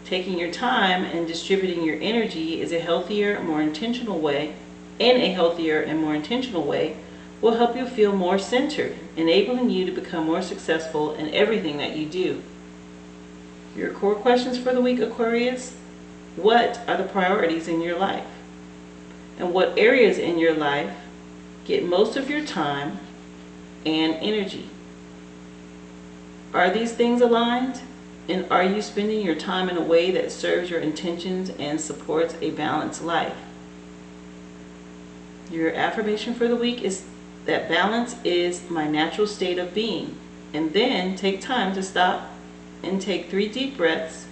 A: Taking your time and distributing your energy is a healthier, more intentional way, will help you feel more centered, enabling you to become more successful in everything that you do. Your core questions for the week, Aquarius: what are the priorities in your life? And what areas in your life get most of your time and energy? Are these things aligned? And are you spending your time in a way that serves your intentions and supports a balanced life? Your affirmation for the week is that balance is my natural state of being. And then take time to stop and take 3 deep breaths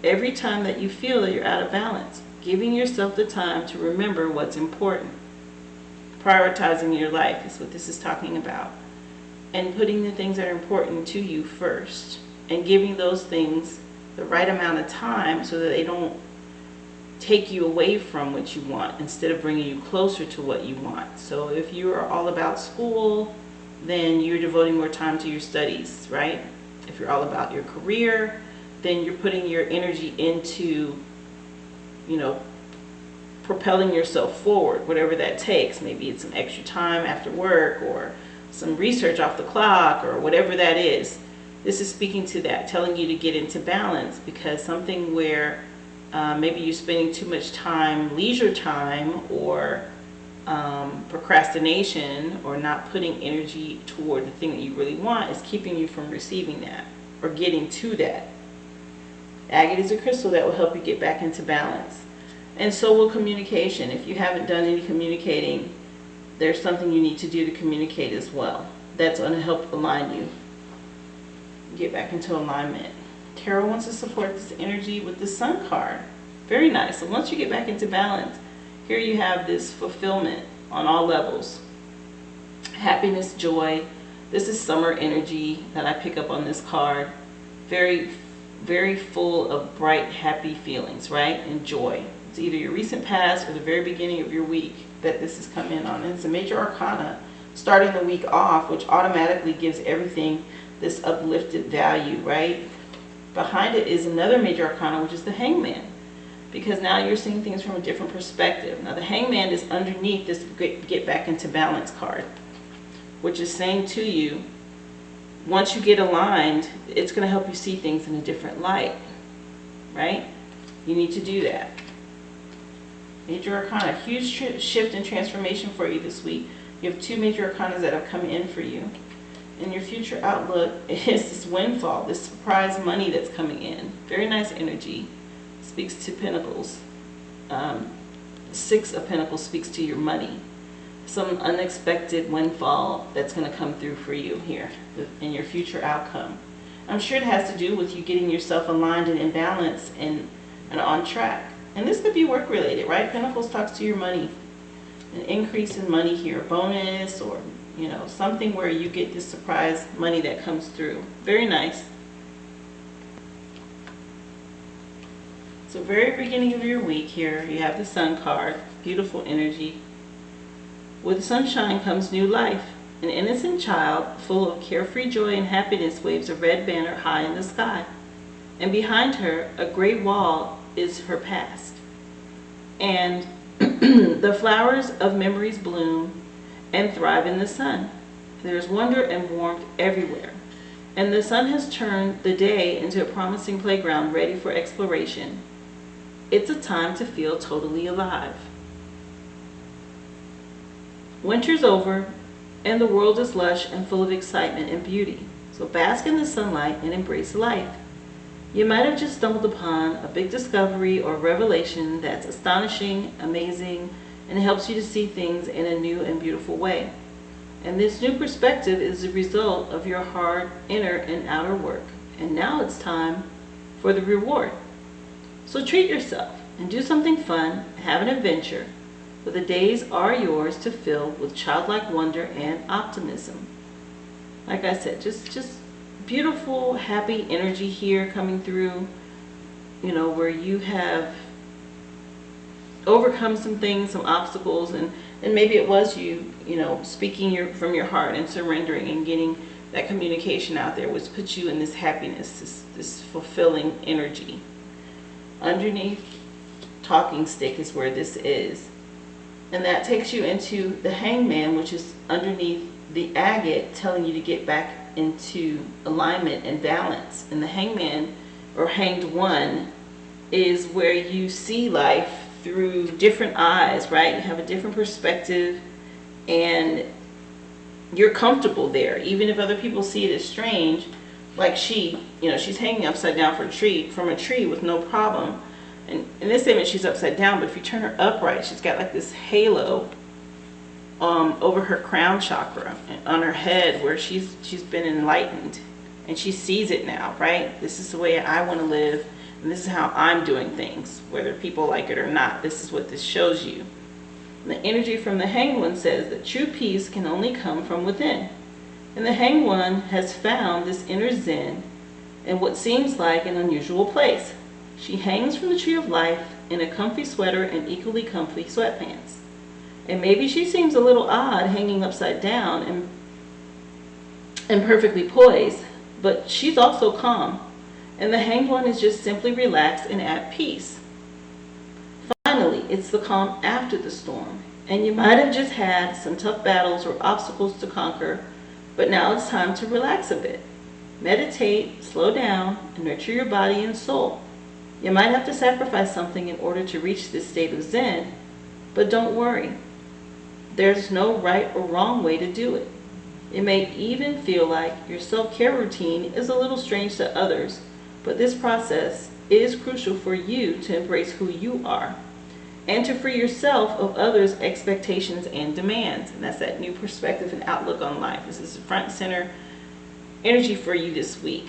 A: every time that you feel that you're out of balance, giving yourself the time to remember what's important. Prioritizing your life is what this is talking about, and putting the things that are important to you first, and giving those things the right amount of time so that they don't take you away from what you want instead of bringing you closer to what you want. So if you are all about school, then you're devoting more time to your studies, right? If you're all about your career, then you're putting your energy into, propelling yourself forward, whatever that takes. Maybe it's some extra time after work or some research off the clock or whatever that is. This is speaking to that, telling you to get into balance, because something where maybe you're spending too much time, leisure time, or procrastination, or not putting energy toward the thing that you really want, is keeping you from receiving that or getting to that. Agate is a crystal that will help you get back into balance. And so will communication. If you haven't done any communicating, there's something you need to do to communicate as well. That's going to help align you, get back into alignment. Tarot wants to support this energy with the Sun card. Very nice. So once you get back into balance, here you have this fulfillment on all levels. Happiness, joy. This is summer energy that I pick up on this card. Very, very full of bright, happy feelings, right? And joy. It's either your recent past or the very beginning of your week that this has come in on. And it's a major arcana starting the week off, which automatically gives everything this uplifted value, right? Behind it is another major arcana, which is the Hangman, because now you're seeing things from a different perspective. Now the Hangman is underneath this get back into balance card, which is saying to you, once you get aligned, it's going to help you see things in a different light, right? You need to do that. Major arcana, huge shift and transformation for you this week. You have 2 major arcanas that have come in for you. And your future outlook is this windfall, this surprise money that's coming in. Very nice energy. Speaks to Pentacles. 6 of Pentacles speaks to your money. Some unexpected windfall that's going to come through for you here in your future outcome. I'm sure it has to do with you getting yourself aligned and in balance and on track. And this could be work related, right? Pentacles talks to your money. An increase in money here, a bonus, or You know, something where you get this surprise money that comes through. Very nice. So very beginning of your week here, you have the Sun card. Beautiful energy. With sunshine comes new life. An innocent child full of carefree joy and happiness waves a red banner high in the sky. And behind her, a great wall is her past. And the flowers of memories bloom and thrive in the sun. There is wonder and warmth everywhere. And the sun has turned the day into a promising playground ready for exploration. It's a time to feel totally alive. Winter's over, and the world is lush and full of excitement and beauty. So bask in the sunlight and embrace life. You might have just stumbled upon a big discovery or revelation that's astonishing, amazing, and helps you to see things in a new and beautiful way. And this new perspective is the result of your hard inner and outer work. And now it's time for the reward. So treat yourself and do something fun, have an adventure, for the days are yours to fill with childlike wonder and optimism. Like I said, just beautiful, happy energy here coming through, you know, where you have overcome some things, some obstacles, and maybe it was you know, speaking from your heart and surrendering and getting that communication out there, which puts you in this happiness, this fulfilling energy. Underneath talking stick is where this is. And that takes you into the Hangman, which is underneath the agate, telling you to get back into alignment and balance. And the Hangman, or Hanged One, is where you see life through different eyes, right? You have a different perspective and you're comfortable there. Even if other people see it as strange, like she, you know, she's hanging upside down from a tree with no problem. And in this image, she's upside down, but if you turn her upright, she's got like this halo over her crown chakra and on her head, where she's been enlightened and she sees it now, right? This is the way I want to live, and this is how I'm doing things, whether people like it or not. This is what this shows you. And the energy from the Hanged One says that true peace can only come from within. And the Hanged One has found this inner zen in what seems like an unusual place. She hangs from the tree of life in a comfy sweater and equally comfy sweatpants. And maybe she seems a little odd hanging upside down and perfectly poised, but she's also calm. And the Hanged One is just simply relaxed and at peace. Finally, it's the calm after the storm. And you might have just had some tough battles or obstacles to conquer, but now it's time to relax a bit. Meditate, slow down, and nurture your body and soul. You might have to sacrifice something in order to reach this state of Zen, but don't worry. There's no right or wrong way to do it. It may even feel like your self-care routine is a little strange to others, but this process is crucial for you to embrace who you are and to free yourself of others' expectations and demands. And that's that new perspective and outlook on life. This is front and center energy for you this week.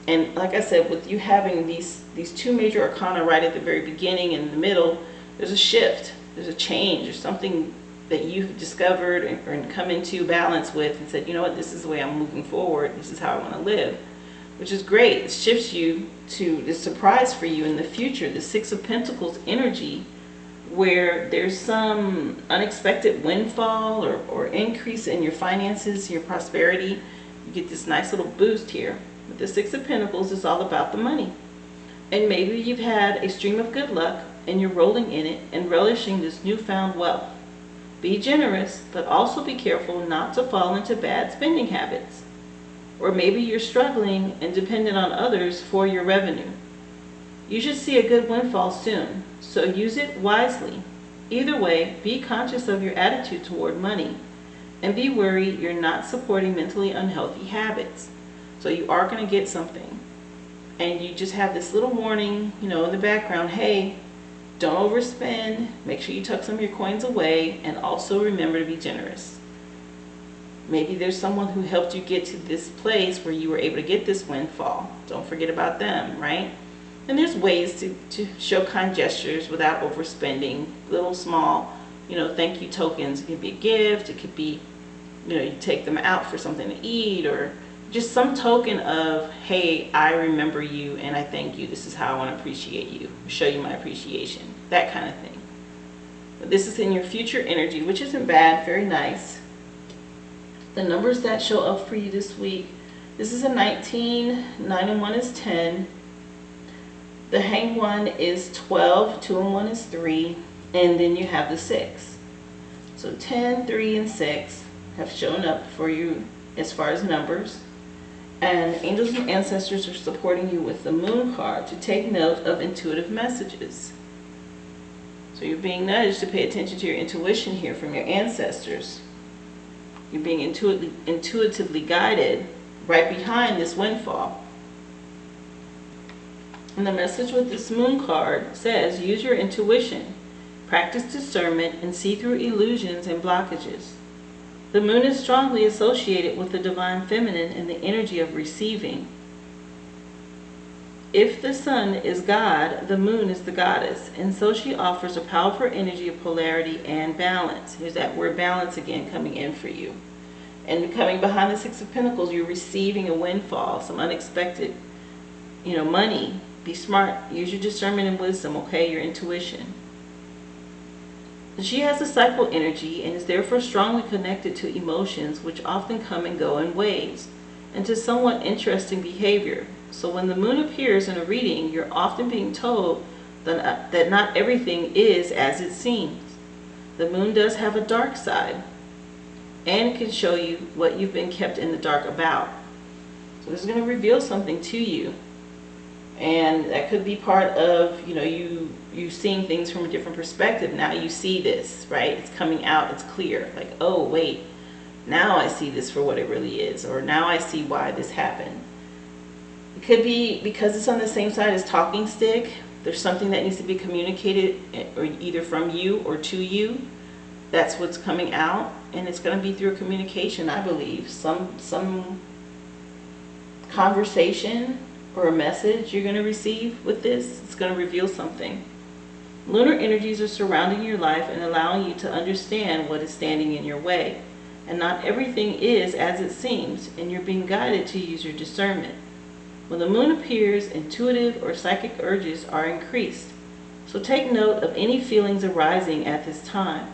A: And like I said, with you having these two major arcana right at the very beginning and in the middle, there's a shift, there's a change, there's something that you've discovered and come into balance with and said, you know what, this is the way I'm moving forward, this is how I want to live, which is great. It shifts you to the surprise for you in the future, the Six of Pentacles energy, where there's some unexpected windfall or increase in your finances, your prosperity. You get this nice little boost here. But the Six of Pentacles is all about the money. And maybe you've had a stream of good luck and you're rolling in it and relishing this newfound wealth. Be generous, but also be careful not to fall into bad spending habits. Or maybe you're struggling and dependent on others for your revenue. You should see a good windfall soon, so use it wisely. Either way, be conscious of your attitude toward money and be worried you're not supporting mentally unhealthy habits. So you are going to get something, and you just have this little warning, you know, in the background, hey, don't overspend, make sure you tuck some of your coins away, and also remember to be generous. Maybe there's someone who helped you get to this place where you were able to get this windfall. Don't forget about them, right? And there's ways to show kind gestures without overspending. Little small, you know, thank you tokens. It could be a gift, it could be you take them out for something to eat, or just some token of, hey, I remember you and I thank you. This is how I want to appreciate you, show you my appreciation, that kind of thing. But this is in your future energy, which isn't bad, very nice. The numbers that show up for you this week, this is a 19, 9 and 1 is 10. The hanged one is 12, 2 and 1 is 3, and then you have the 6. So 10, 3, and 6 have shown up for you as far as numbers. And angels and ancestors are supporting you with the moon card to take note of intuitive messages. So you're being nudged to pay attention to your intuition here from your ancestors. You're being intuitively guided right behind this windfall. And the message with this moon card says, use your intuition, practice discernment, and see through illusions and blockages. The moon is strongly associated with the divine feminine and the energy of receiving. If the sun is God, the moon is the goddess, and so she offers a powerful energy of polarity and balance. Here's that word balance again coming in for you. And coming behind the Six of Pentacles, you're receiving a windfall, some unexpected, money. Be smart. Use your discernment and wisdom, okay? Your intuition. She has a cycle energy and is therefore strongly connected to emotions, which often come and go in waves, and to somewhat interesting behavior. So when the moon appears in a reading, you're often being told that not everything is as it seems. The moon does have a dark side and can show you what you've been kept in the dark about. So this is going to reveal something to you. And that could be part of, you seeing things from a different perspective. Now you see this, right? It's coming out, it's clear. Like, oh, wait, now I see this for what it really is. Or now I see why this happened. It could be because it's on the same side as talking stick. There's something that needs to be communicated, or either from you or to you. That's what's coming out. And it's going to be through communication, I believe. Some conversation or a message you're going to receive with this. It's going to reveal something. Lunar energies are surrounding your life and allowing you to understand what is standing in your way. And not everything is as it seems, and you're being guided to use your discernment. When the moon appears, intuitive or psychic urges are increased. So take note of any feelings arising at this time.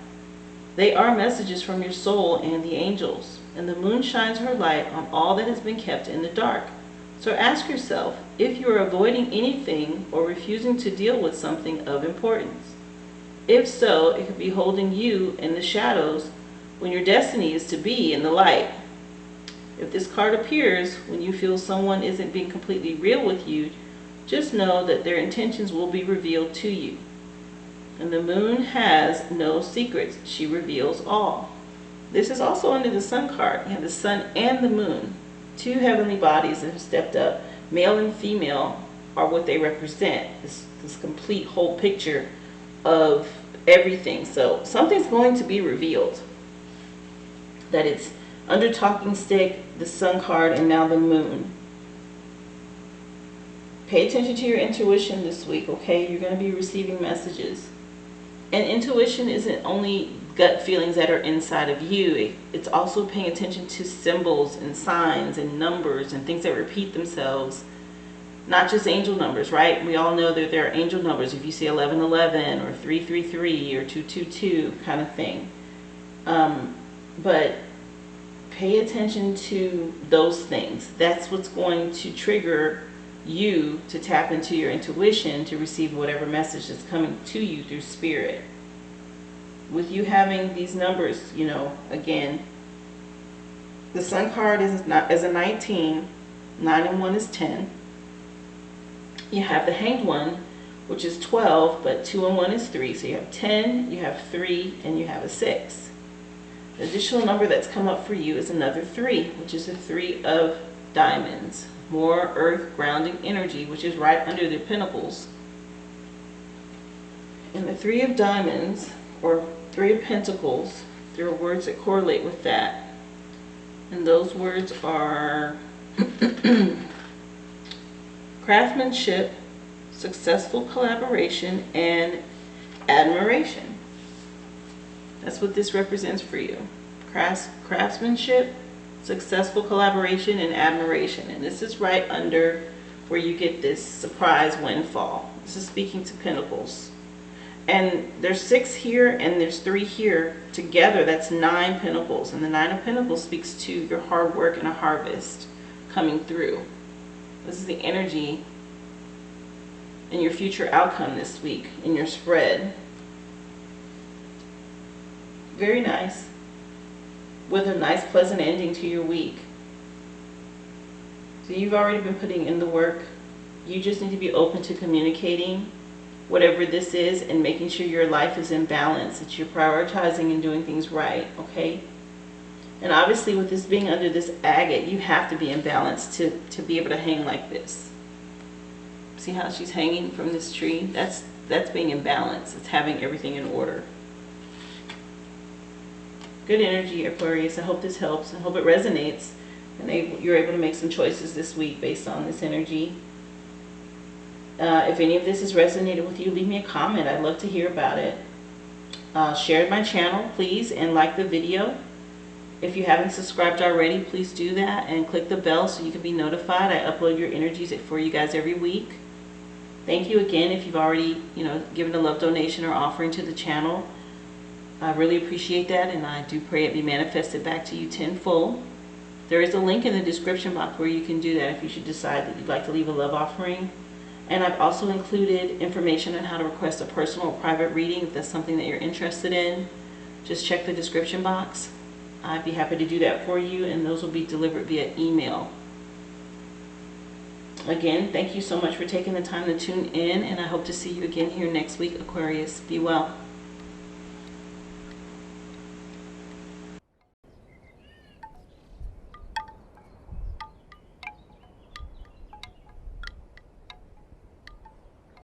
A: They are messages from your soul and the angels, and the moon shines her light on all that has been kept in the dark. So ask yourself if you are avoiding anything or refusing to deal with something of importance. If so, it could be holding you in the shadows when your destiny is to be in the light. If this card appears when you feel someone isn't being completely real with you, just know that their intentions will be revealed to you. And the moon has no secrets. She reveals all. This is also under the sun card. You have the sun and the moon. Two heavenly bodies that have stepped up. Male and female are what they represent. This complete whole picture of everything. So something's going to be revealed. That it's under talking stick, the sun card, and now the moon. Pay attention to your intuition this week, okay? You're going to be receiving messages. And intuition isn't only gut feelings that are inside of you. It's also paying attention to symbols and signs and numbers and things that repeat themselves. Not just angel numbers, right? We all know that there are angel numbers. If you see 1111 or 333 or 222 kind of thing. But pay attention to those things. That's what's going to trigger you to tap into your intuition to receive whatever message is coming to you through spirit. With you having these numbers, again, the sun card is a 19, 9 and 1 is 10. You have the hanged one, which is 12, but 2 and 1 is 3. So you have 10, you have 3, and you have a 6. The additional number that's come up for you is another 3, which is the 3 of diamonds. More earth grounding energy, which is right under the pentacles. And the 3 of diamonds, or 3 of pentacles, there are words that correlate with that. And those words are craftsmanship, successful collaboration, and admiration. That's what this represents for you. craftsmanship, successful collaboration, and admiration. And this is right under where you get this surprise windfall. This is speaking to Pentacles. And there's 6 here and there's 3 here. Together, that's 9 Pentacles. And the 9 of Pentacles speaks to your hard work and a harvest coming through. This is the energy and your future outcome this week in your spread. Very nice. With a nice pleasant ending to your week. So you've already been putting in the work. You just need to be open to communicating whatever this is and making sure your life is in balance, that you're prioritizing and doing things right, okay? And obviously with this being under this agate, you have to be in balance to be able to hang like this. See how she's hanging from this tree? That's being in balance. It's having everything in order. Good energy, Aquarius. I hope this helps. I hope it resonates and you're able to make some choices this week based on this energy. If any of this has resonated with you, leave me a comment. I'd love to hear about it. Share my channel, please, and like the video. If you haven't subscribed already, please do that and click the bell so you can be notified. I upload your energies for you guys every week. Thank you again if you've already, given a love donation or offering to the channel. I really appreciate that, and I do pray it be manifested back to you tenfold. There is a link in the description box where you can do that if you should decide that you'd like to leave a love offering. And I've also included information on how to request a personal or private reading if that's something that you're interested in. Just check the description box. I'd be happy to do that for you, and those will be delivered via email. Again, thank you so much for taking the time to tune in, and I hope to see you again here next week, Aquarius. Be well.